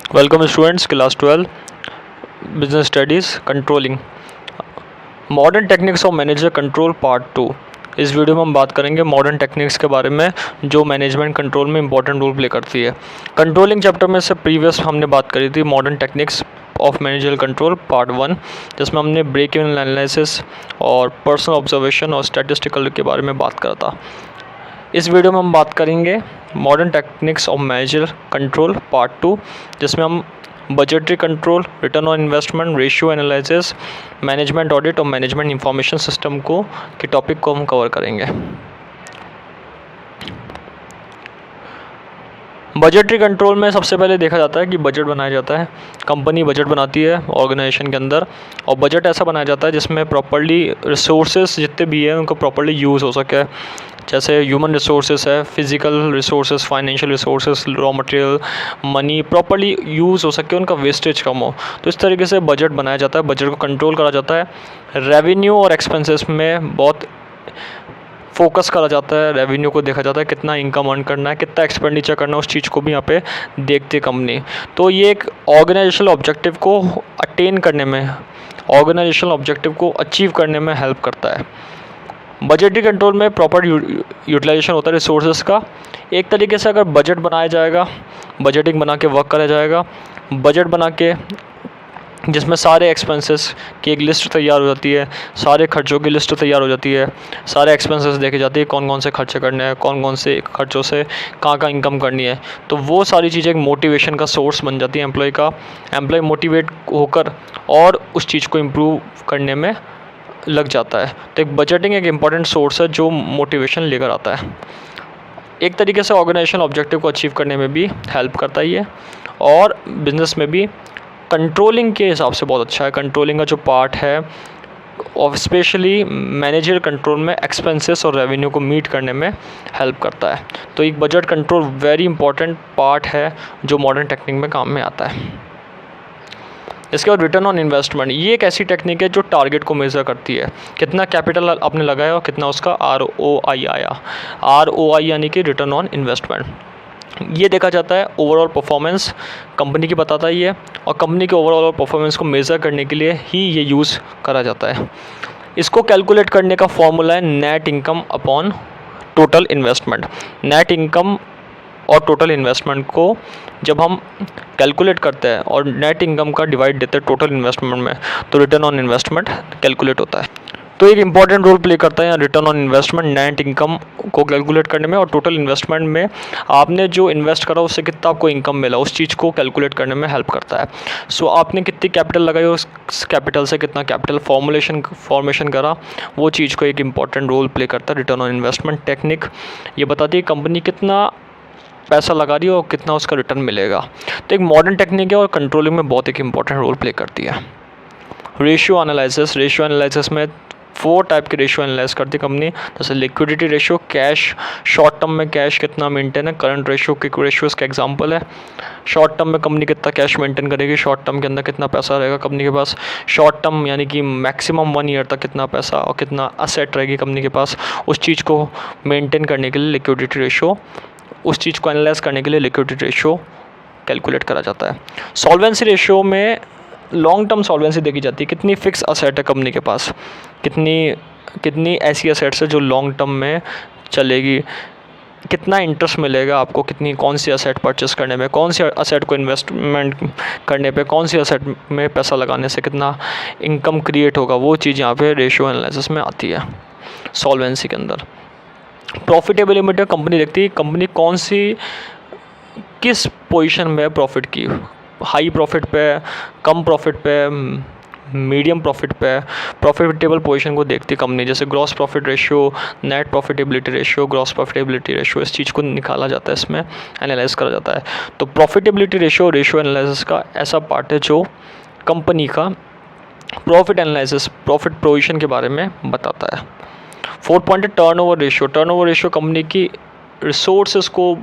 Welcome students, class 12 business studies controlling modern techniques of manager control part 2। इस video में हम बात करेंगे मॉडर्न टेक्निक्स के बारे में जो मैनेजमेंट कंट्रोल में इंपॉर्टेंट रोल प्ले करती है। कंट्रोलिंग चैप्टर में से प्रीवियस हमने बात करी थी modern techniques of managerial control part 1, जिसमें हमने ब्रेक इवन एनालिसिस और पर्सनल ऑब्जर्वेशन और स्टैटिस्टिकल के बारे में बात करा था। इस वीडियो में हम बात करेंगे modern techniques of managerial control part 2, जिसमें हम budgetary control, return on investment, ratio analysis, management audit और मैनेजमेंट इंफॉर्मेशन सिस्टम के टॉपिक को हम कवर करेंगे। बजटरी कंट्रोल में सबसे पहले देखा जाता है कि बजट बनाया जाता है। कंपनी बजट बनाती है ऑर्गेनाइजेशन के अंदर, और बजट ऐसा बनाया जाता है जिसमें प्रॉपर्ली रिसोर्सेज जितने भी हैं उनको प्रॉपर्ली यूज़ हो सके। जैसे ह्यूमन रिसोर्सेज है, physical resources, financial resources, raw material, money properly use हो सके, उनका वेस्टेज कम हो। तो इस तरीके से बजट बनाया जाता है, बजट को कंट्रोल करा जाता है। रेवेन्यू और एक्सपेंसेस में बहुत फोकस करा जाता है, रेवेन्यू को देखा जाता है कितना इनकम अर्न करना है, कितना एक्सपेंडिचर करना है, उस चीज़ को भी यहाँ पे देखती है कंपनी। तो ये एक ऑर्गेनाइजेशनल ऑब्जेक्टिव को अटेन करने में, ऑर्गेनाइजेशनल ऑब्जेक्टिव को अचीव करने में हेल्प करता है। बजटरी कंट्रोल में प्रॉपर यूटिलाइजेशन होता है रिसोर्सेज का। एक तरीके से अगर बजट बनाया जाएगा, बजटिंग बना के वर्क करा जाएगा, बजट बना के जिसमें सारे एक्सपेंसेस की एक लिस्ट तैयार हो जाती है, सारे खर्चों की लिस्ट तैयार हो जाती है, सारे एक्सपेंसेस देखे जाती है, कौन कौन से खर्चे करने हैं, कौन कौन से खर्चों से कहाँ इनकम करनी है। तो वो सारी चीज़ें एक मोटिवेशन का सोर्स बन जाती है एम्प्लॉय का। एम्प्लॉय मोटिवेट होकर और उस चीज़ को इम्प्रूव करने में लग जाता है। तो एक बजटिंग एक इम्पॉर्टेंट सोर्स है जो मोटिवेशन लेकर आता है। एक तरीके से ऑर्गेनाइजेशनल ऑब्जेक्टिव को अचीव करने में भी हेल्प करता ही है, और बिजनेस में भी कंट्रोलिंग के हिसाब से बहुत अच्छा है। कंट्रोलिंग का जो पार्ट है और स्पेशली मैनेजर कंट्रोल में एक्सपेंसेस और रेवेन्यू को मीट करने में हेल्प करता है। तो एक budget control very important part है जो मॉडर्न टेक्निक में काम में आता है। इसके बाद रिटर्न ऑन इन्वेस्टमेंट, ये एक ऐसी टेक्निक है जो टारगेट को मेज़र करती है, कितना कैपिटल आपने लगाया और कितना उसका ROI आया। ROI यानी कि रिटर्न ऑन इन्वेस्टमेंट। ये देखा जाता है ओवरऑल परफॉर्मेंस कंपनी की बताता ही है, और कंपनी के ओवरऑल परफॉर्मेंस को मेज़र करने के लिए ही ये यूज़ करा जाता है। इसको कैलकुलेट करने का फॉर्मूला है net income upon total investment. Net income और टोटल इन्वेस्टमेंट को जब हम कैलकुलेट करते हैं और नेट इनकम का डिवाइड देते हैं टोटल इन्वेस्टमेंट में, तो रिटर्न ऑन इन्वेस्टमेंट कैलकुलेट होता है। तो एक इंपॉर्टेंट रोल प्ले करता है return on investment net income को कैलकुलेट करने में, और टोटल इन्वेस्टमेंट में आपने जो इन्वेस्ट करा उससे कितना आपको इनकम मिला उस चीज़ को कैलकुलेट करने में हेल्प करता है। सो आपने कितनी कैपिटल लगाई, उस कैपिटल से कितना कैपिटल फॉर्मेशन करा, वो चीज़ को एक इंपॉर्टेंट रोल प्ले करता है रिटर्न ऑन इन्वेस्टमेंट टेक्निक। ये बताती है कंपनी कितना पैसा लगा रही है और कितना उसका रिटर्न मिलेगा। तो एक मॉडर्न टेक्निक है और कंट्रोलिंग में बहुत एक इंपॉर्टेंट रोल प्ले करती है। रेशियो एनालिसिस, रेशियो एनालिसिस में 4 टाइप के रेशियो एनालाइज करती है कंपनी, जैसे liquidity ratio, cash, short term में कैश कितना मेंटेन है, करंट रेशियो के रेशियोज़ का एग्जांपल है। शॉर्ट टर्म में कंपनी कितना कैश मेंटेन करेगी, शॉर्ट टर्म के अंदर कितना पैसा रहेगा कंपनी के पास। शॉर्ट टर्म यानी कि मैक्सिमम 1 ईयर तक कितना पैसा और कितना असेट रहेगी कंपनी के पास, उस चीज़ को मेनटेन करने के लिए लिक्विडिटी रेशियो, उस चीज़ को एनालाइज करने के लिए लिक्विडिटी रेशियो कैलकुलेट करा जाता है। सॉल्वेंसी रेशियो में लॉन्ग टर्म सॉल्वेंसी देखी जाती है, कितनी फिक्स असेट है कंपनी के पास, कितनी ऐसी असेट्स है जो लॉन्ग टर्म में चलेगी, कितना इंटरेस्ट मिलेगा आपको, कौन सी असेट परचेस करने में, कौन सी असेट को इन्वेस्टमेंट करने पे, कौन सी असेट में पैसा लगाने से कितना इनकम क्रिएट होगा, वो चीज़ यहाँ पे रेशियो एनालिसिस में आती है सॉल्वेंसी के अंदर। प्रॉफिटेबिलिटी कंपनी देखती है कंपनी किस पोजीशन में प्रॉफिट की, हाई प्रॉफिट पे, कम प्रॉफिट पे, मीडियम प्रॉफिट पे, प्रॉफिटेबल पोजीशन को देखती है कंपनी। जैसे gross profit ratio, net profitability ratio, gross profitability ratio, इस चीज़ को निकाला जाता है, इसमें एनालाइज करा जाता है। तो प्रॉफिटेबिलिटी रेशियो एनालिसिस का ऐसा पार्ट है जो कंपनी का प्रॉफिट एनालिसिस, प्रॉफिट प्रोविजन के बारे में बताता है। 4 पॉइंट है turnover ratio. Turnover ratio company की रिसोर्सेज को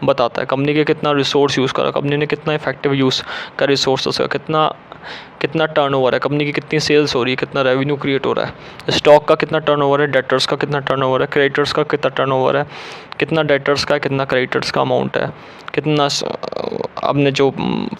बताता है। कंपनी के कितना रिसोर्स यूज़ करा, कंपनी ने कितना इफेक्टिव यूज़ का रिसोर्सेस का, कितना टर्नओवर है, कंपनी की कितनी सेल्स हो रही है, कितना रेवेन्यू क्रिएट हो रहा है, स्टॉक का कितना टर्नओवर है, डेटर्स का कितना टर्नओवर है, क्रेडिटर्स का कितना टर्नओवर है, कितना डेटर्स का, कितना क्रेडिटर्स का अमाउंट है, कितना आपने जो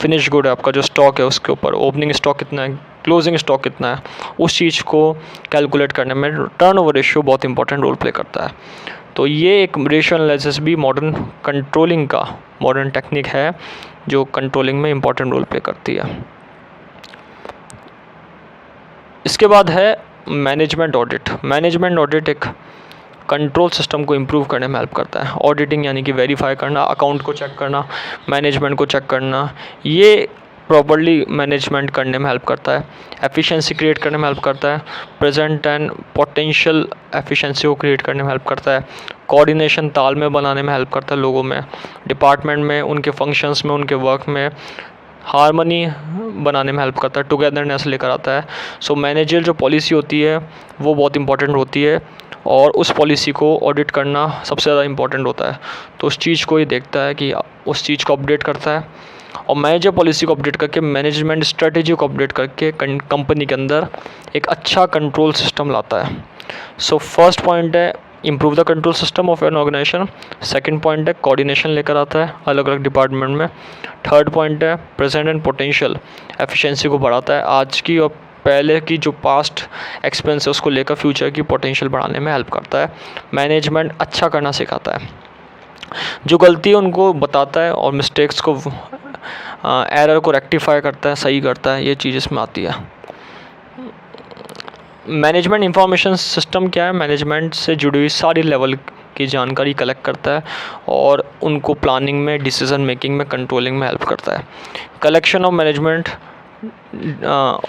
फिनिश गुड है आपका जो स्टॉक है उसके ऊपर ओपनिंग स्टॉक कितना है, क्लोजिंग स्टॉक कितना है, उस चीज़ को कैलकुलेट करने में टर्नओवर रेशियो बहुत इंपॉर्टेंट रोल प्ले करता है। तो ये एक रेशियो एनालिसिस भी मॉडर्न कंट्रोलिंग का मॉडर्न टेक्निक है जो कंट्रोलिंग में इंपॉर्टेंट रोल प्ले करती है। इसके बाद है मैनेजमेंट ऑडिट। मैनेजमेंट ऑडिट एक कंट्रोल सिस्टम को इम्प्रूव करने में हेल्प करता है। ऑडिटिंग यानी कि वेरीफाई करना, अकाउंट को चेक करना, मैनेजमेंट को चेक करना, ये प्रॉपर्ली मैनेजमेंट करने में हेल्प करता है। एफिशिएंसी क्रिएट करने में हेल्प करता है। प्रेजेंट एंड पोटेंशियल एफिशिएंसी को क्रिएट करने में हेल्प करता है। कोऑर्डिनेशन तालमेल बनाने में हेल्प करता है लोगों में, डिपार्टमेंट में, उनके फंक्शंस में, उनके वर्क में हारमनी बनाने में हेल्प करता है, टुगेदरनेस लेकर आता है। सो मैनेजर जो पॉलिसी होती है वो बहुत इंपॉर्टेंट होती है और उस पॉलिसी को ऑडिट करना सबसे ज़्यादा इंपॉर्टेंट होता है। तो उस चीज़ को ये देखता है कि उस चीज़ को अपडेट करता है और मैनेजर पॉलिसी को अपडेट करके, मैनेजमेंट स्ट्रेटेजी को अपडेट करके कंपनी के अंदर एक अच्छा कंट्रोल सिस्टम लाता है। सो फर्स्ट पॉइंट है improve the control system of an organization. Second point है कोऑर्डिनेशन लेकर आता है अलग अलग डिपार्टमेंट में। थर्ड पॉइंट है प्रेजेंट एंड पोटेंशियल एफिशिएंसी को बढ़ाता है, आज की और पहले की जो पास्ट एक्सपेंस है उसको लेकर फ्यूचर की पोटेंशियल बढ़ाने में हेल्प करता है। मैनेजमेंट अच्छा करना सिखाता है, जो गलती है उनको बताता है और मिस्टेक्स को एरर को रेक्टिफाई करता है, सही करता है, ये चीज़ इसमें आती है। मैनेजमेंट इंफॉर्मेशन सिस्टम क्या है? मैनेजमेंट से जुड़ी हुई सारी लेवल की जानकारी कलेक्ट करता है और उनको प्लानिंग में, डिसीजन मेकिंग में, कंट्रोलिंग में हेल्प करता है। कलेक्शन ऑफ मैनेजमेंट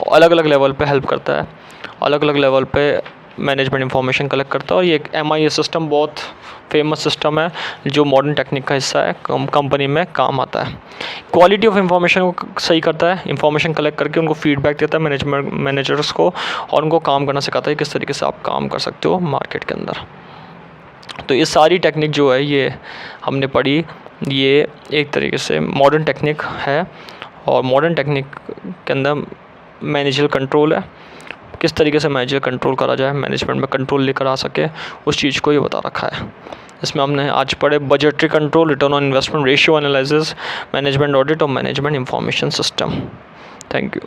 अलग अलग लेवल पे हेल्प करता है, अलग अलग लेवल पे मैनेजमेंट इंफॉर्मेशन कलेक्ट करता है और ये एक MIS सिस्टम बहुत फेमस सिस्टम है जो मॉडर्न टेक्निक का हिस्सा है, कंपनी में काम आता है। क्वालिटी ऑफ इंफॉर्मेशन को सही करता है, इंफॉर्मेशन कलेक्ट करके उनको फीडबैक देता है मैनेजर्स को और उनको काम करना सिखाता है किस तरीके से आप काम कर सकते हो मार्केट के अंदर। तो ये सारी टेक्निक जो है ये हमने पढ़ी, ये एक तरीके से मॉडर्न टेक्निक है और मॉडर्न टेक्निक के अंदर मैनेजर कंट्रोल है, किस तरीके से मैनेजर कंट्रोल करा जाए, मैनेजमेंट में कंट्रोल लेकर आ सके, उस चीज़ को ये बता रखा है। इसमें हमने आज पढ़े budgetary control, return on investment, ratio analysis, management audit और management information system. Thank you.